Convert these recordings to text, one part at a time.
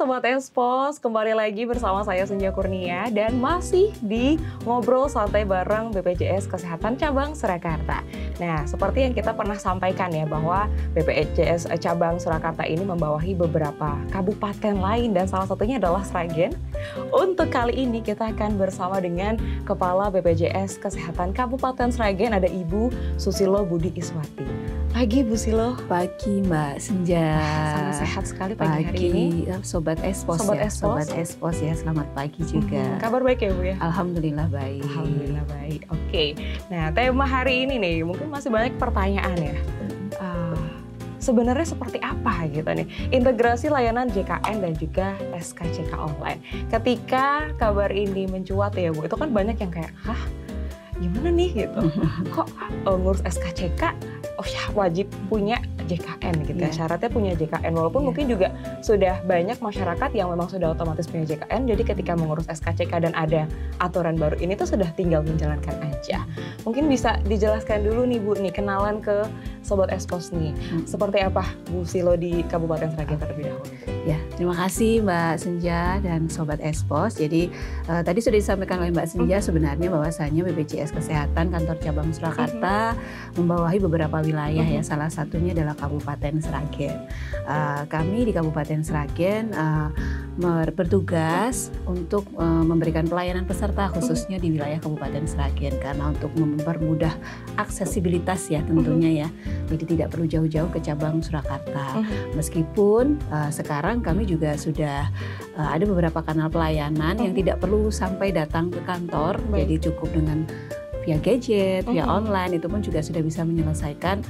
Sobat Espos, kembali lagi bersama saya Senja Kurnia dan masih di Ngobrol Santai bareng BPJS Kesehatan Cabang Surakarta. Nah, seperti yang kita pernah sampaikan ya bahwa BPJS Cabang Surakarta ini membawahi beberapa kabupaten lain dan salah satunya adalah Sragen. Untuk kali ini kita akan bersama dengan Kepala BPJS Kesehatan Kabupaten Sragen, ada Ibu Susilo Budi Iswati. Pagi Bu Silo. Pagi Mbak Senja. Sangat sehat sekali pagi hari ini. Sobat Espos ya. Sobat Espos ya, selamat pagi juga. Kabar baik ya Bu ya? Alhamdulillah baik. Alhamdulillah baik. Oke. Nah, tema hari ini nih mungkin masih banyak pertanyaan ya. Sebenarnya seperti apa gitu nih integrasi layanan JKN dan juga SKCK online. Ketika kabar ini mencuat ya Bu, itu kan banyak yang kayak, hah gimana nih gitu, kok ngurus SKCK, oh ya wajib punya JKN gitu ya, syaratnya punya JKN. Walaupun mungkin juga sudah banyak masyarakat yang memang sudah otomatis punya JKN, jadi ketika mengurus SKCK dan ada aturan baru ini tuh sudah tinggal menjalankan aja. Mungkin bisa dijelaskan dulu nih Bu, nih kenalan ke Sobat Espos nih, seperti apa Bu Silo di Kabupaten Sragen terlebih dahulu. Ya, terima kasih Mbak Senja dan Sobat Espos. Jadi tadi sudah disampaikan oleh Mbak Senja sebenarnya bahwasanya BPJS Kesehatan Kantor Cabang Surakarta membawahi beberapa wilayah ya, salah satunya adalah Kabupaten Sragen. Kami di Kabupaten Sragen bertugas untuk memberikan pelayanan peserta khususnya di wilayah Kabupaten Sragen, karena untuk mempermudah aksesibilitas ya tentunya ya. Jadi tidak perlu jauh-jauh ke cabang Surakarta. Meskipun sekarang kami juga sudah ada beberapa kanal pelayanan yang tidak perlu sampai datang ke kantor. Jadi cukup dengan via gadget, via online, itu pun juga sudah bisa menyelesaikan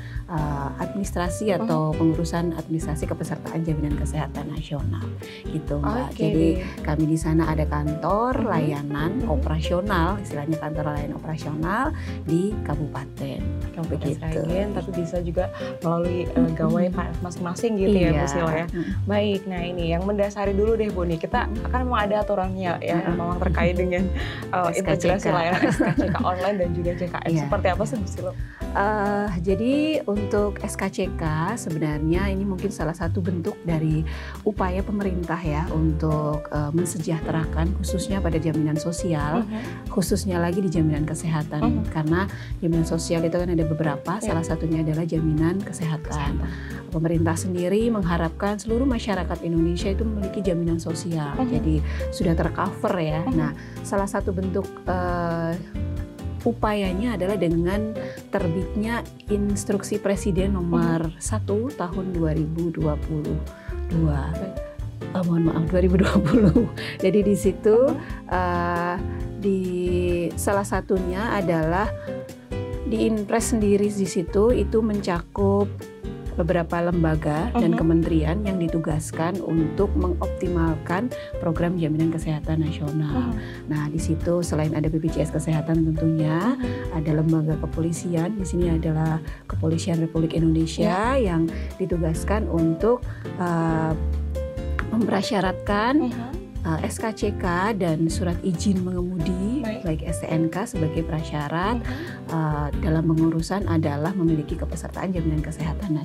administrasi atau pengurusan administrasi kepesertaan jaminan kesehatan nasional gitu Mbak. Jadi kami di sana ada kantor layanan operasional, istilahnya kantor layanan operasional di kabupaten Sragen, tapi bisa juga melalui gawai masing-masing gitu ya Bu Silo ya. Baik, nah ini yang mendasari dulu deh Bu nih, kita akan memang ada aturannya ya, memang terkait dengan integrasi layanan SKCK online dan juga JKN. Seperti apa sih Bu Silo? Jadi untuk SKCK sebenarnya ini mungkin salah satu bentuk dari upaya pemerintah ya untuk mensejahterakan khususnya pada jaminan sosial, khususnya lagi di jaminan kesehatan. Karena jaminan sosial itu kan ada beberapa, salah satunya adalah jaminan kesehatan. Pemerintah sendiri mengharapkan seluruh masyarakat Indonesia itu memiliki jaminan sosial, jadi sudah tercover ya. Nah, salah satu bentuk upayanya adalah dengan terbitnya Instruksi Presiden nomor 1 tahun 2022. Mohon maaf 2020. Jadi di situ di salah satunya adalah di Inpres sendiri di situ itu mencakup beberapa lembaga dan kementerian yang ditugaskan untuk mengoptimalkan program jaminan kesehatan nasional. Nah, di situ selain ada BPJS Kesehatan tentunya ada lembaga kepolisian. Di sini adalah Kepolisian Republik Indonesia yang ditugaskan untuk memprasyaratkan SKCK dan surat izin mengemudi baik STNK sebagai prasyarat dalam pengurusan adalah memiliki kepesertaan jaminan kesehatan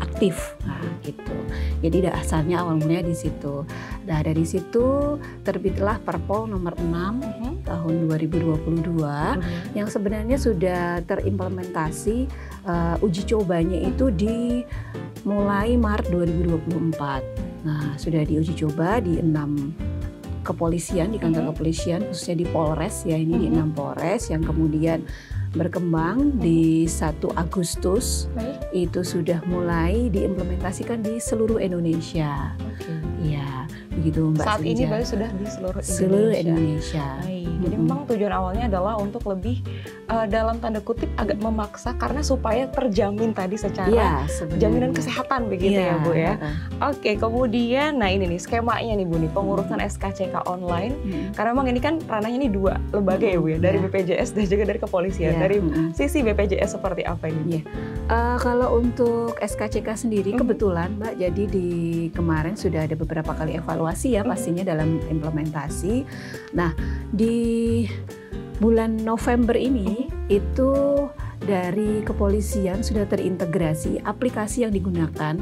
aktif, gitu. Jadi dasarnya awal mulanya di situ. Nah, dari situ terbitlah Perpol nomor 6 tahun 2022 yang sebenarnya sudah terimplementasi, uji cobanya itu di mulai Maret 2024. Nah, sudah diuji coba di 6 kepolisian, di kantor kepolisian khususnya di Polres ya, ini di 6 Polres yang kemudian berkembang di 1 Agustus itu sudah mulai diimplementasikan di seluruh Indonesia. Ya, begitu Mbak Saat Senja. ini baru sudah di seluruh Indonesia. Jadi memang tujuan awalnya adalah untuk lebih dalam tanda kutip agak memaksa karena supaya terjamin tadi secara jaminan kesehatan begitu ya Bu ya. Oke, kemudian nah ini nih skemanya nih Bu nih, pengurusan SKCK online. Karena memang ini kan ranahnya nih 2 lembaga ya Bu ya, dari BPJS dan juga dari kepolisian. Dari sisi BPJS seperti apa ini? Kalau untuk SKCK sendiri kebetulan Mbak, jadi di kemarin sudah ada beberapa kali evaluasi ya pastinya dalam implementasi. Nah, di bulan November ini itu dari kepolisian sudah terintegrasi, aplikasi yang digunakan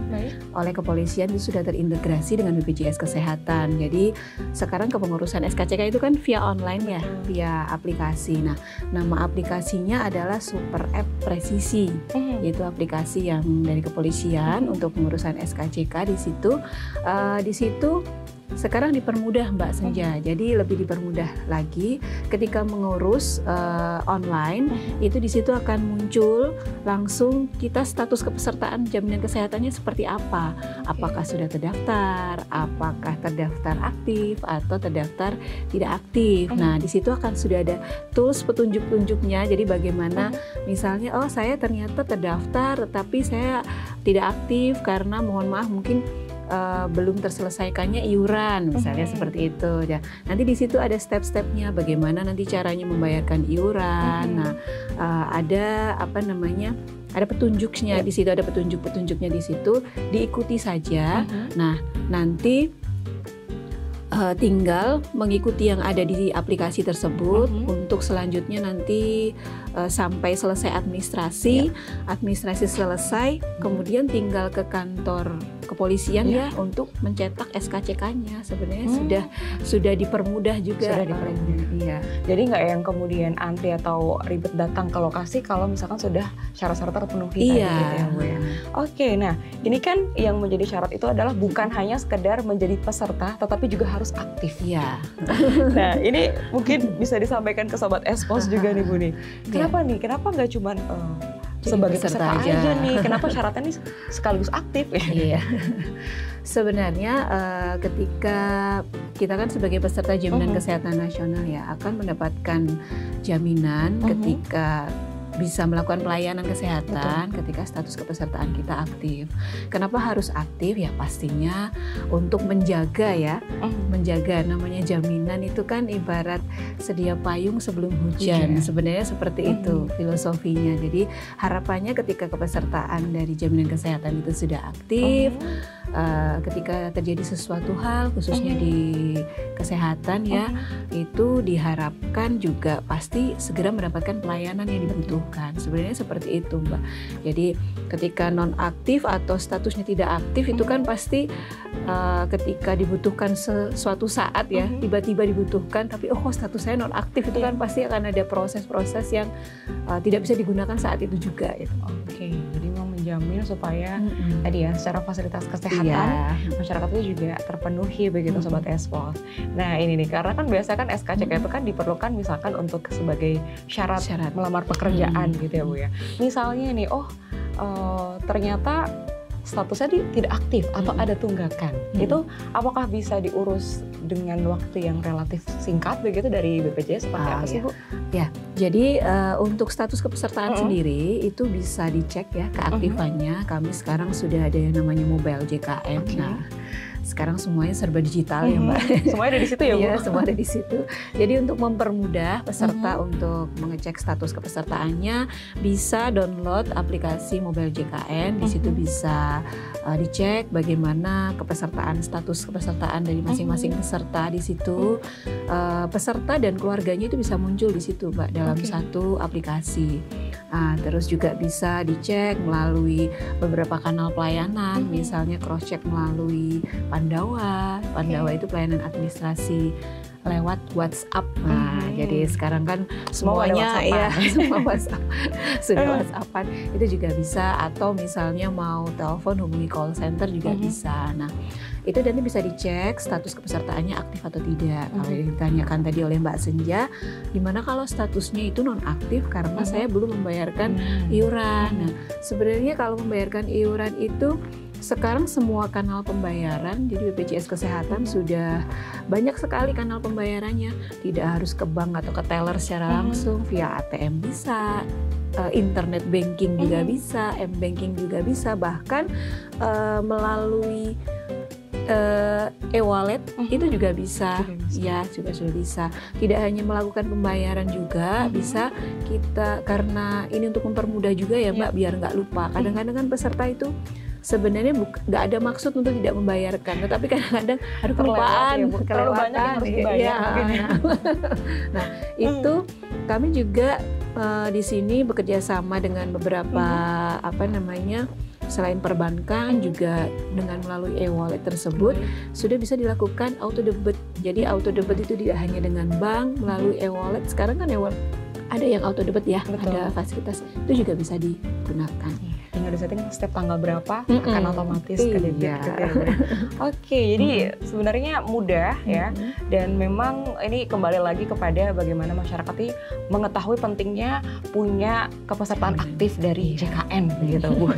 oleh kepolisian itu sudah terintegrasi dengan BPJS Kesehatan. Jadi sekarang kepengurusan SKCK itu kan via online ya, via aplikasi. Nah, nama aplikasinya adalah Super App Presisi, yaitu aplikasi yang dari kepolisian untuk pengurusan SKCK. Di situ sekarang dipermudah Mbak Senja, jadi lebih dipermudah lagi ketika mengurus online. Itu di situ akan muncul langsung kita status kepesertaan jaminan kesehatannya seperti apa, apakah sudah terdaftar, apakah terdaftar aktif atau terdaftar tidak aktif. Nah, di situ akan sudah ada tools petunjuk-petunjuknya. Jadi bagaimana misalnya, oh saya ternyata terdaftar tapi saya tidak aktif karena mohon maaf mungkin belum terselesaikannya iuran misalnya seperti itu ya. Nanti di situ ada step-stepnya bagaimana nanti caranya membayarkan iuran. Nah, ada ada petunjuknya di situ, ada petunjuk-petunjuknya di situ, diikuti saja. Nah, nanti tinggal mengikuti yang ada di aplikasi tersebut. Untuk selanjutnya nanti sampai selesai administrasi selesai, kemudian tinggal ke kantor kepolisian ya untuk mencetak SKCK-nya. Sebenarnya sudah dipermudah juga. Iya. Jadi nggak yang kemudian antri atau ribet datang ke lokasi kalau misalkan sudah syarat-syarat terpenuhi tadi gitu ya Bu ya. Oke, nah ini kan yang menjadi syarat itu adalah bukan hanya sekedar menjadi peserta, tetapi juga harus aktif. Iya. Nah ini mungkin bisa disampaikan ke Sobat Espos juga nih Bu nih. Kenapa nih? Kenapa nggak cuman sebagai peserta aja nih? Kenapa syaratnya nih sekaligus aktif ya? Iya. Sebenarnya ketika kita kan sebagai peserta jaminan kesehatan nasional ya akan mendapatkan jaminan ketika bisa melakukan pelayanan kesehatan ketika status kepesertaan kita aktif. Kenapa harus aktif? Ya pastinya untuk menjaga ya, menjaga namanya jaminan itu kan ibarat sedia payung sebelum hujan. Sebenarnya seperti itu filosofinya. Jadi harapannya ketika kepesertaan dari jaminan kesehatan itu sudah aktif, ketika terjadi sesuatu hal khususnya di kesehatan ya, itu diharapkan juga pasti segera mendapatkan pelayanan yang dibutuhkan. Sebenarnya seperti itu Mbak. Jadi ketika non-aktif atau statusnya tidak aktif itu kan pasti ketika dibutuhkan suatu saat ya, tiba-tiba dibutuhkan tapi status saya non-aktif itu kan pasti akan ada proses-proses yang tidak bisa digunakan saat itu juga gitu. Oke, jadi mau menjamin supaya tadi ya secara fasilitas kesehatan masyarakat itu juga terpenuhi begitu Sobat Espos. Nah ini nih, karena kan biasa kan SKCK itu kan diperlukan misalkan untuk sebagai syarat melamar pekerjaan gitu ya Bu ya. Misalnya nih, ternyata statusnya tidak aktif atau ada tunggakan, itu apakah bisa diurus dengan waktu yang relatif singkat begitu dari BPJS seperti apa sih Bu? Ya, jadi untuk status kepesertaan sendiri itu bisa dicek ya keaktifannya. Kami sekarang sudah ada yang namanya Mobile JKN. Nah, sekarang semuanya serba digital ya Mbak. Semuanya ada di situ ya Bu? Iya, semua ada di situ. Jadi untuk mempermudah peserta untuk mengecek status kepesertaannya, bisa download aplikasi Mobile JKN. Di situ bisa dicek bagaimana status kepesertaan dari masing-masing peserta di situ. Peserta dan keluarganya itu bisa muncul di situ Mbak dalam satu aplikasi. Terus juga bisa dicek melalui beberapa kanal pelayanan, misalnya cross check melalui Pandawa itu pelayanan administrasi lewat WhatsApp. Nah, jadi sekarang kan semuanya ya semua WhatsApp sudah WhatsAppan, itu juga bisa. Atau misalnya mau telepon hubungi call center juga bisa. Nah, itu nanti bisa dicek status kepesertaannya aktif atau tidak. Kalau yang ditanyakan tadi oleh Mbak Senja, gimana kalau statusnya itu nonaktif karena saya belum membayarkan iuran. Nah, sebenarnya kalau membayarkan iuran itu sekarang semua kanal pembayaran, jadi BPJS Kesehatan sudah banyak sekali kanal pembayarannya. Tidak harus ke bank atau ke teller secara langsung, via ATM bisa, internet banking juga bisa, m-banking juga bisa, bahkan melalui e-wallet itu juga bisa. Ya, juga sudah bisa. Tidak hanya melakukan pembayaran juga bisa kita, karena ini untuk mempermudah juga ya Mbak, biar nggak lupa. Kadang-kadang kan peserta itu sebenarnya nggak ada maksud untuk tidak membayarkan, tetapi kadang-kadang ada kelupaan, kelewatan. Nah, itu kami juga di sini bekerja sama dengan beberapa selain perbankan juga dengan melalui e-wallet tersebut sudah bisa dilakukan auto debit. Jadi auto debit itu tidak hanya dengan bank melalui e-wallet. Sekarang kan e-wallet ada yang auto debit ya, ada fasilitas itu juga bisa digunakan. Tinggal disetting setiap tanggal berapa akan otomatis ke debit gitu ya. Oke, jadi sebenarnya mudah ya, dan memang ini kembali lagi kepada bagaimana masyarakat ini mengetahui pentingnya punya kepesertaan aktif dari JKN begitu Bu.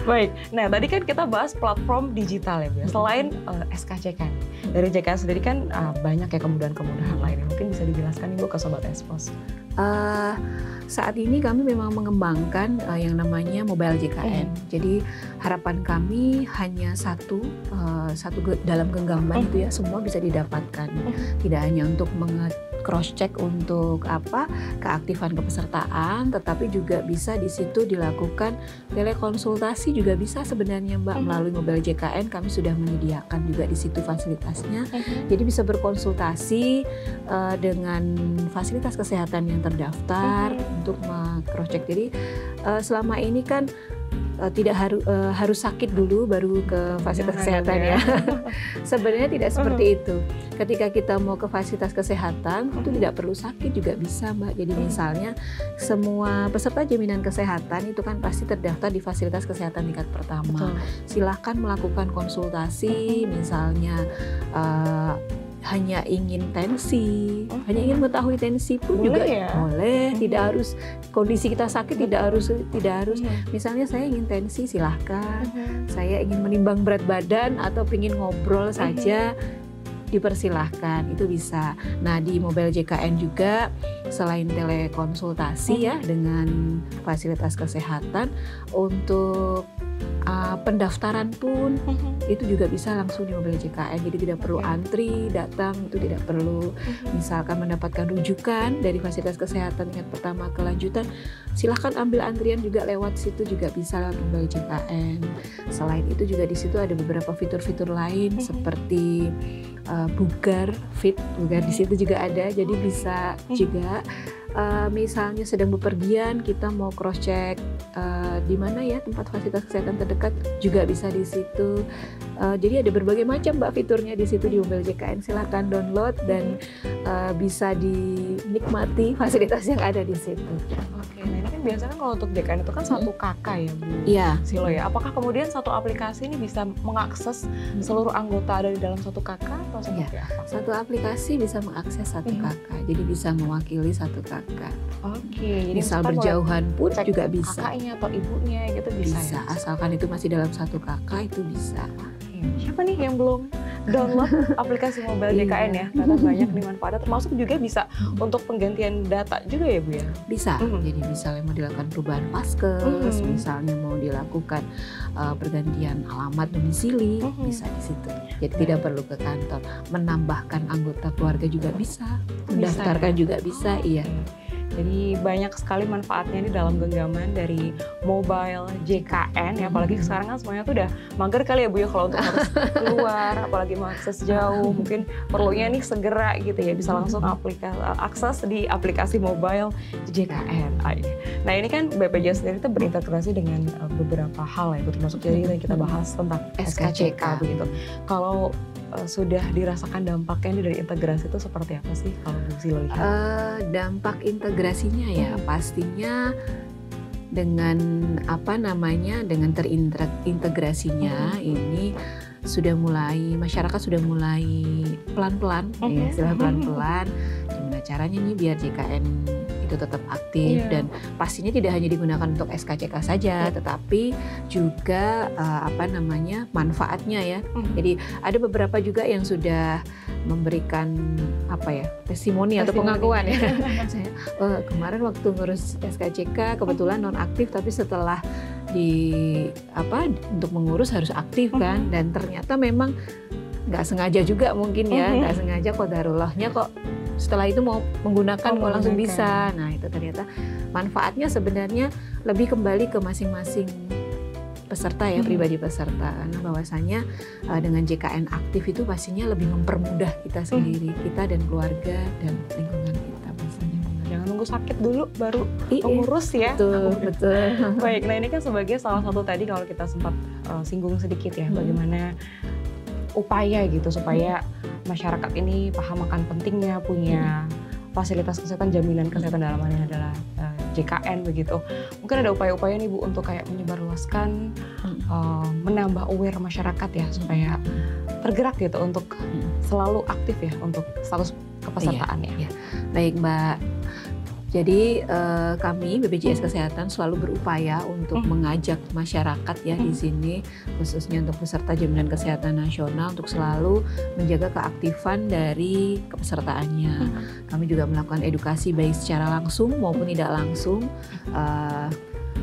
Baik, nah tadi kan kita bahas platform digital ya Bu. Selain SKCK dari JKN sendiri kan banyak ya kemudahan-kemudahan lainnya. Mungkin bisa dijelaskan Ibu ke Sobat Espos. Saat ini kami memang mengembangkan yang namanya mobile JKN. Jadi harapan kami hanya satu dalam genggaman itu ya, semua bisa didapatkan. Tidak hanya untuk cross check untuk keaktifan kepesertaan, tetapi juga bisa di situ dilakukan telekonsultasi juga bisa sebenarnya Mbak melalui mobile JKN. Kami sudah menyediakan juga di situ fasilitasnya. Jadi bisa berkonsultasi dengan fasilitas kesehatan yang terdaftar untuk cross check. Jadi selama ini kan tidak harus sakit dulu baru ke fasilitas kesehatan ya. Sebenarnya tidak seperti itu. Ketika kita mau ke fasilitas kesehatan itu tidak perlu sakit juga bisa Mbak. Jadi misalnya semua peserta jaminan kesehatan itu kan pasti terdaftar di fasilitas kesehatan tingkat pertama. Silahkan melakukan konsultasi, misalnya hanya ingin tensi, hanya ingin mengetahui tensi pun boleh juga ya? Boleh, tidak harus kondisi kita sakit, tidak harus. Misalnya saya ingin tensi, silahkan. Saya ingin menimbang berat badan atau ingin ngobrol saja, dipersilahkan, itu bisa. Nah di mobile JKN juga selain telekonsultasi ya dengan fasilitas kesehatan, untuk pendaftaran pun itu juga bisa langsung di mobile JKN. Jadi tidak perlu antri datang, itu tidak perlu. Misalkan mendapatkan rujukan dari fasilitas kesehatan tingkat pertama ke lanjutan, silahkan ambil antrian juga lewat situ juga bisa lewat mobile JKN. Selain itu juga di situ ada beberapa fitur-fitur lain seperti bugar di situ juga ada. Jadi bisa juga misalnya sedang bepergian, kita mau cross check di mana ya tempat fasilitas kesehatan terdekat, juga bisa di situ. Jadi ada berbagai macam Mbak fiturnya di situ di mobile JKN. Silakan download dan bisa dinikmati fasilitas yang ada di situ. Oke, nah ini kan biasanya kalau untuk JKN itu kan satu KK ya Bu Silo ya. Apakah kemudian satu aplikasi ini bisa mengakses seluruh anggota ada di dalam satu KK atau seperti apa? Satu aplikasi bisa mengakses satu KK, jadi bisa mewakili satu KK. Oke, jadi misal berjauhan pun juga bisa. Kakaknya atau ibunya gitu bisa ya? Asalkan itu masih dalam satu kakak itu bisa. Siapa nih yang belum download aplikasi mobile JKN ya? Ternyata banyak dimanfaatkan, termasuk juga bisa untuk penggantian data juga ya Bu ya? Bisa, jadi misalnya mau dilakukan perubahan paskes, misalnya mau dilakukan pergantian alamat domisili, bisa di situ. Jadi tidak perlu ke kantor. Menambahkan anggota keluarga juga bisa, mendaftarkan juga bisa, iya. Jadi banyak sekali manfaatnya di dalam genggaman dari mobile JKN ya, apalagi sekarang kan semuanya tuh udah mager kali ya Bu ya kalau untuk harus keluar, apalagi mau akses jauh, mungkin perlunya nih segera gitu ya, bisa langsung akses di aplikasi mobile JKN. Nah ini kan BPJS sendiri itu berintegrasi dengan beberapa hal ya, termasuk jadi kita bahas tentang SKCK begitu. Kalau sudah dirasakan dampaknya dari integrasi itu seperti apa sih kalau Bu Silo lihat? Dampak integrasinya ya pastinya dengan dengan terintegrasinya ini sudah mulai, masyarakat sudah mulai pelan-pelan ya, istilah pelan-pelan. Gimana caranya nih biar JKN itu tetap aktif dan pastinya tidak hanya digunakan untuk SKCK saja, tetapi juga manfaatnya ya. Jadi ada beberapa juga yang sudah memberikan testimoni atau pengakuan ya. Saya kemarin waktu ngurus SKCK kebetulan non aktif, tapi setelah untuk mengurus harus aktif kan, dan ternyata memang nggak sengaja juga mungkin ya, nggak sengaja qadarullahnya kok setelah itu mau menggunakan kok langsung bisa. Nah itu ternyata manfaatnya sebenarnya lebih kembali ke masing-masing peserta ya, pribadi peserta, karena bahwasanya dengan JKN aktif itu pastinya lebih mempermudah kita sendiri, kita dan keluarga dan lingkungan kita pastinya. Jangan jangan nunggu sakit dulu baru mengurus ya. Betul, betul. Baik, nah ini kan sebagai salah satu tadi kalau kita sempat singgung sedikit ya, bagaimana upaya gitu supaya masyarakat ini paham akan pentingnya punya fasilitas kesehatan, jaminan kesehatan dalam hal ini adalah JKN begitu. Mungkin ada upaya-upaya nih Bu untuk kayak menyebarluaskan, menambah aware masyarakat ya supaya tergerak gitu untuk selalu aktif ya untuk status kepesertaannya. Iya. Baik Mbak. Jadi kami BPJS Kesehatan selalu berupaya untuk mengajak masyarakat ya di sini, khususnya untuk peserta jaminan kesehatan nasional untuk selalu menjaga keaktifan dari kepesertaannya. Kami juga melakukan edukasi baik secara langsung maupun tidak langsung.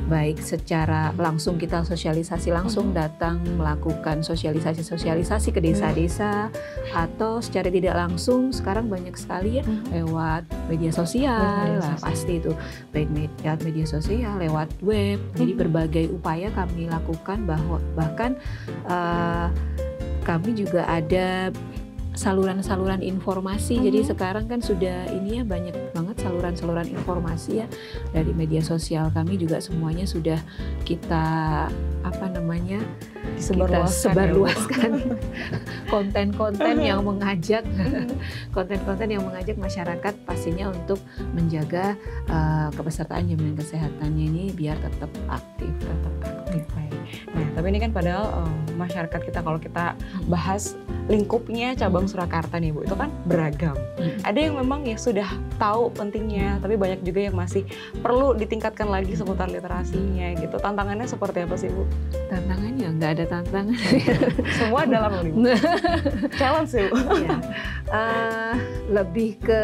Baik secara langsung kita sosialisasi langsung datang melakukan sosialisasi ke desa-desa, atau secara tidak langsung sekarang banyak sekali ya lewat media sosial lah, pasti itu baik media sosial, lewat web. Jadi berbagai upaya kami lakukan, bahkan kami juga ada saluran-saluran informasi. Jadi sekarang kan sudah ini ya banyak banget saluran-saluran informasi ya dari media sosial kami juga semuanya sudah kita sebarluaskan konten-konten yang mengajak masyarakat pastinya untuk menjaga kepesertaan jaminan kesehatannya ini biar tetap aktif. Nah, tapi ini kan padahal masyarakat kita kalau kita bahas lingkupnya cabang Surakarta nih Bu, itu kan beragam. Ada yang memang ya sudah tahu pentingnya, tapi banyak juga yang masih perlu ditingkatkan lagi seputar literasinya gitu. Tantangannya seperti apa sih Bu? Tantangannya nggak ada tantangan. Semua dalam Bu. Challenge sih Bu. Ya. Lebih ke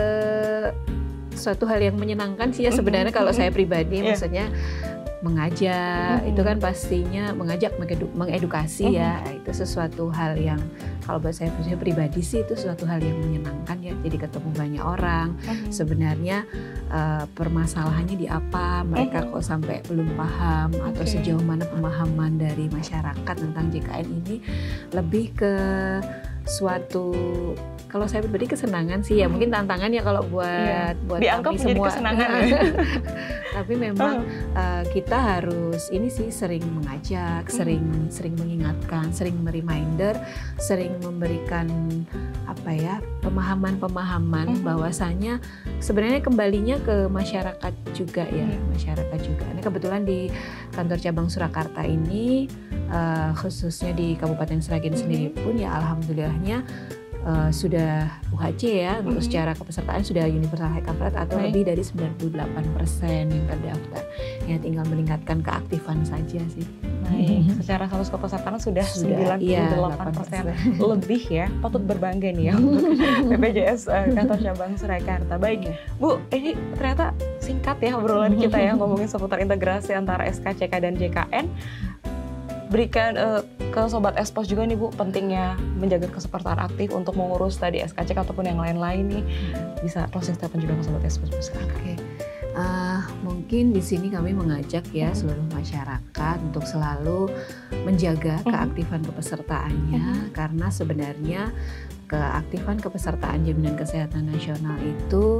suatu hal yang menyenangkan sih ya sebenarnya kalau saya pribadi, maksudnya mengajak itu kan pastinya mengedukasi ya, itu sesuatu hal yang kalau buat saya pribadi sih itu sesuatu hal yang menyenangkan ya. Jadi ketemu banyak orang, sebenarnya permasalahannya di apa, mereka kok sampai belum paham atau sejauh mana pemahaman dari masyarakat tentang JKN ini. Lebih ke suatu, kalau saya pribadi kesenangan sih ya, mungkin tantangan ya kalau buat dianggap kami semua kesenangan ya. Tapi memang kita harus ini sih sering mengajak, sering mengingatkan, sering mereminder, sering memberikan pemahaman bahwasanya sebenarnya kembalinya ke masyarakat juga ya, masyarakat juga. Ini kebetulan di kantor cabang Surakarta ini khususnya di Kabupaten Sragen sendiri pun ya alhamdulillahnya sudah UHC ya, untuk secara kepesertaan sudah universal high coverage atau lebih dari 98% yang terdaftar. Ya tinggal meningkatkan keaktifan saja sih. Baik, secara status kepesertaan sudah 98% lebih ya, patut berbangga nih ya untuk BPJS kantor cabang Surakarta. Baik Bu, ini ternyata singkat ya obrolan kita ya ngomongin seputar integrasi antara SKCK dan JKN. Berikan ke Sobat Espos juga nih Bu, pentingnya menjaga kepesertaan aktif untuk mengurus tadi SKCK ataupun yang lain-lain nih. Bisa closing statement juga ke Sobat Espos. Oke. Mungkin di sini kami mengajak ya seluruh masyarakat untuk selalu menjaga keaktifan kepesertaannya, karena sebenarnya keaktifan kepesertaan jaminan kesehatan nasional itu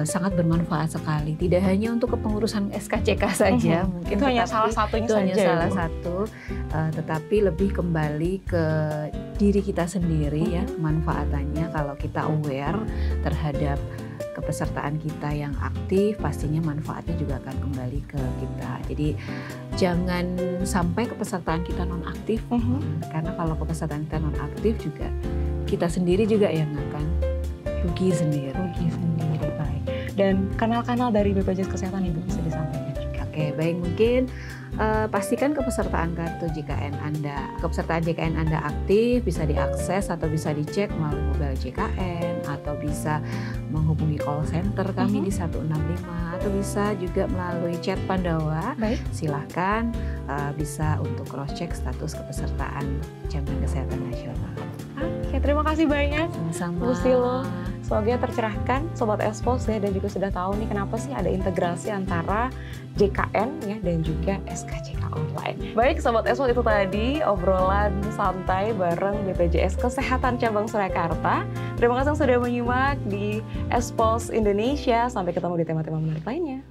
sangat bermanfaat sekali. Tidak hanya untuk kepengurusan SKCK saja, mungkin itu hanya salah satunya itu saja. Hanya salah satu, tetapi lebih kembali ke diri kita sendiri ya, manfaatannya kalau kita aware terhadap kepesertaan kita yang aktif, pastinya manfaatnya juga akan kembali ke kita. Jadi jangan sampai kepesertaan kita nonaktif, karena kalau kepesertaan kita nonaktif juga kita sendiri juga yang akan rugi sendiri. Baik. Dan kanal-kanal dari BPJS Kesehatan Ibu bisa disampaikan. Oke, baik, mungkin pastikan kepesertaan kartu JKN Anda, kepesertaan JKN Anda aktif, bisa diakses atau bisa dicek melalui mobile JKN, atau bisa menghubungi call center kami di 165, atau bisa juga melalui chat Pandawa. Baik. Silahkan bisa untuk cross check status kepesertaan jaminan kesehatan nasional. Oke, terima kasih banyak. Sama-sama. Susilo. Semoga tercerahkan Sobat Expose ya, dan juga sudah tahu nih kenapa sih ada integrasi antara JKN ya dan juga SKCK Online. Baik Sobat Expose, itu tadi obrolan santai bareng BPJS Kesehatan Cabang Surakarta. Terima kasih yang sudah menyimak di Expose Indonesia. Sampai ketemu di tema-tema menarik lainnya.